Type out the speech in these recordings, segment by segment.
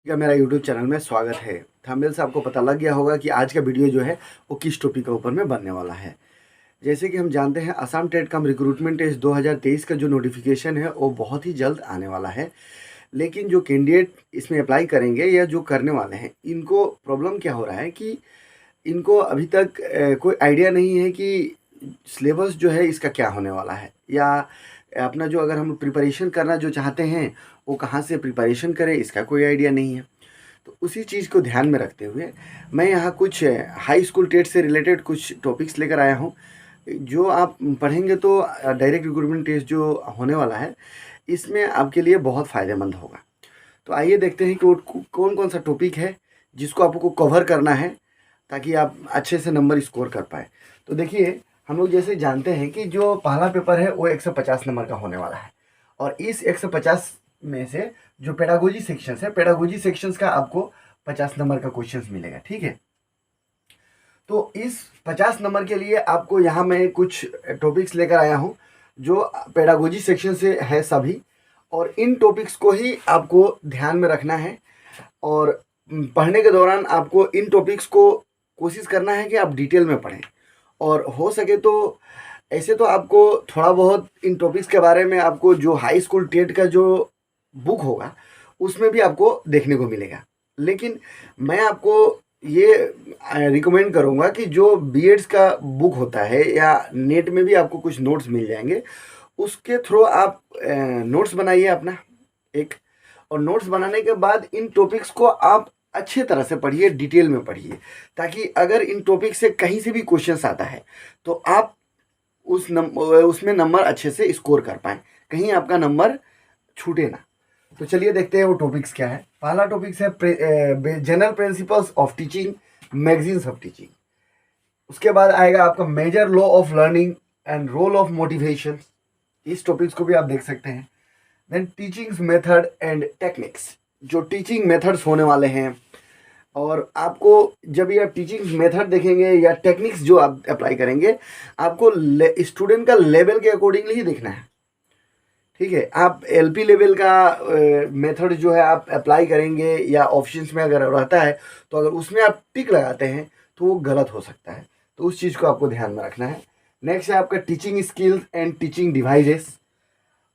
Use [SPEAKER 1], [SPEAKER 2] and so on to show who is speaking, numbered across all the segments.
[SPEAKER 1] का मेरा YouTube channel में स्वागत है। थंबनेल से आपको पता लग गया होगा कि आज का वीडियो जो है वो किस टॉपिक के ऊपर में बनने वाला है। जैसे कि हम जानते हैं असम टेट कम रिक्रूटमेंट टेस्ट 2023 का जो नोटिफिकेशन है वो बहुत ही जल्द आने वाला है। लेकिन जो कैंडिडेट इसमें अप्लाई करेंगे या जो करने वाले हैं, इनको प्रॉब्लम क्या हो रहा है कि इनको अभी तक कोई आइडिया नहीं है कि सिलेबस जो है इसका क्या होने वाला है, या अपना जो अगर हम प्रिपरेशन करना जो चाहते हैं वो कहाँ से प्रिपरेशन करें, इसका कोई आइडिया नहीं है। तो उसी चीज़ को ध्यान में रखते हुए मैं यहाँ कुछ हाई स्कूल टेट से रिलेटेड कुछ टॉपिक्स लेकर आया हूँ, जो आप पढ़ेंगे तो डायरेक्ट रिक्रूटमेंट टेस्ट जो होने वाला है इसमें आपके लिए बहुत फ़ायदेमंद होगा। तो आइए देखते हैं कि वो कौन कौन सा टॉपिक है जिसको आपको कवर करना है ताकि आप अच्छे से नंबर स्कोर कर पाए। तो देखिए, हम लोग जैसे जानते हैं कि जो पहला पेपर है वो 150 नंबर का होने वाला है, और इस 150 में से जो पेडागोजी सेक्शंस है, पेडागोजी सेक्शंस का आपको 50 नंबर का क्वेश्चंस मिलेगा। ठीक है, तो इस 50 नंबर के लिए आपको यहाँ मैं कुछ टॉपिक्स लेकर आया हूँ जो पेडागोजी सेक्शन से है सभी, और इन टॉपिक्स को ही आपको ध्यान में रखना है। और पढ़ने के दौरान आपको इन टॉपिक्स को कोशिश करना है कि आप डिटेल में पढ़ें, और हो सके तो ऐसे तो आपको थोड़ा बहुत इन टॉपिक्स के बारे में आपको जो हाई स्कूल टेट का जो बुक होगा उसमें भी आपको देखने को मिलेगा। लेकिन मैं आपको ये रिकमेंड करूँगा कि जो बीएड्स का बुक होता है या नेट में भी आपको कुछ नोट्स मिल जाएंगे, उसके थ्रू आप नोट्स बनाइए अपना एक, और नोट्स बनाने के बाद इन टॉपिक्स को आप अच्छे तरह से पढ़िए, डिटेल में पढ़िए, ताकि अगर इन टॉपिक से कहीं से भी क्वेश्चंस आता है तो आप उसमें नंबर अच्छे से स्कोर कर पाएँ, कहीं आपका नंबर छूटे ना। तो चलिए देखते हैं वो टॉपिक्स क्या है। पहला टॉपिक्स है general principles of teaching, magazines of teaching. उसके बाद आएगा आपका major law of learning and role of motivation, इस टॉपिक्स को भी आप देख सकते हैं। Then teachings method and techniques, जो टीचिंग मेथड्स होने वाले हैं, और आपको जब ये आप टीचिंग मेथड देखेंगे या टेक्निक्स जो आप अप्लाई करेंगे, आपको स्टूडेंट का लेवल के अकॉर्डिंगली ही देखना है। ठीक है, आप एलपी लेवल का मेथड जो है आप अप्लाई करेंगे या ऑप्शंस में अगर रहता है तो अगर उसमें आप टिक लगाते हैं तो वो गलत हो सकता है, तो उस चीज़ को आपको ध्यान में रखना है। नेक्स्ट है आपका teaching skills and teaching devices.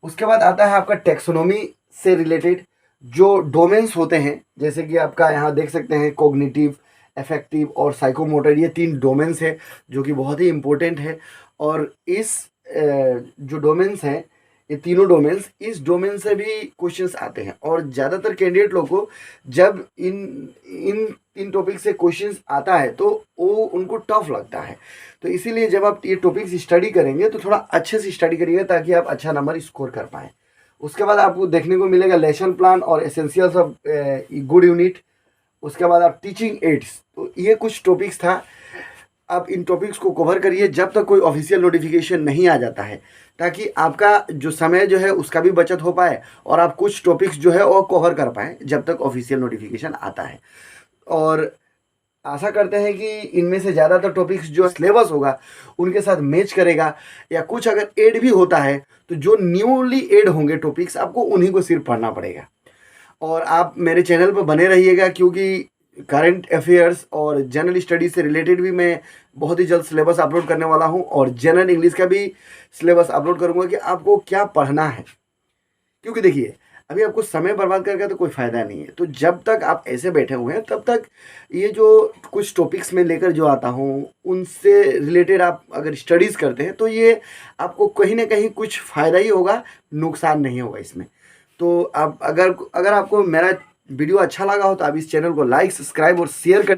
[SPEAKER 1] उसके बाद आता है आपका टेक्सोनॉमी से रिलेटेड जो डोमेन्स होते हैं, जैसे कि आपका यहाँ देख सकते हैं कॉग्निटिव, अफेक्टिव और साइकोमोटर, ये 3 डोमेन्स है जो कि बहुत ही इम्पोर्टेंट है। और इस जो डोमेन्स हैं, ये तीनों डोमेन्स, इस डोमेन से भी क्वेश्चंस आते हैं, और ज़्यादातर कैंडिडेट लोग को जब इन टॉपिक से क्वेश्चंस आता है तो वो उनको टफ लगता है। तो इसीलिए जब आप ये टॉपिक्स स्टडी करेंगे तो थोड़ा अच्छे से स्टडी करिएगा ताकि आप अच्छा नंबर स्कोर कर पाएँ। उसके बाद आपको देखने को मिलेगा लेसन प्लान और एसेंशियल्स ऑफ गुड यूनिट। उसके बाद आप टीचिंग एड्स, तो ये कुछ टॉपिक्स था। आप इन टॉपिक्स को कवर करिए जब तक कोई ऑफिशियल नोटिफिकेशन नहीं आ जाता है, ताकि आपका जो समय जो है उसका भी बचत हो पाए और आप कुछ टॉपिक्स जो है वो कवर कर पाएँ जब तक ऑफिशियल नोटिफिकेशन आता है। और आशा करते हैं कि इनमें से ज़्यादातर टॉपिक्स जो सिलेबस होगा उनके साथ मैच करेगा, या कुछ अगर ऐड भी होता है तो जो न्यूली ऐड होंगे टॉपिक्स आपको उन्हीं को सिर्फ पढ़ना पड़ेगा। और आप मेरे चैनल पर बने रहिएगा, क्योंकि करंट अफेयर्स और जनरल स्टडीज़ से रिलेटेड भी मैं बहुत ही जल्द सिलेबस अपलोड करने वाला हूं, और जनरल इंग्लिश का भी सिलेबस अपलोड करूंगा कि आपको क्या पढ़ना है। क्योंकि देखिए, अभी आपको समय बर्बाद करके तो कोई फ़ायदा नहीं है। तो जब तक आप ऐसे बैठे हुए हैं तब तक ये जो कुछ टॉपिक्स में लेकर जो आता हूँ उनसे रिलेटेड आप अगर स्टडीज़ करते हैं तो ये आपको कहीं ना कहीं कुछ फ़ायदा ही होगा, नुकसान नहीं होगा इसमें। तो आप अगर आपको मेरा वीडियो अच्छा लगा हो तो आप इस चैनल को लाइक, सब्सक्राइब और शेयर कर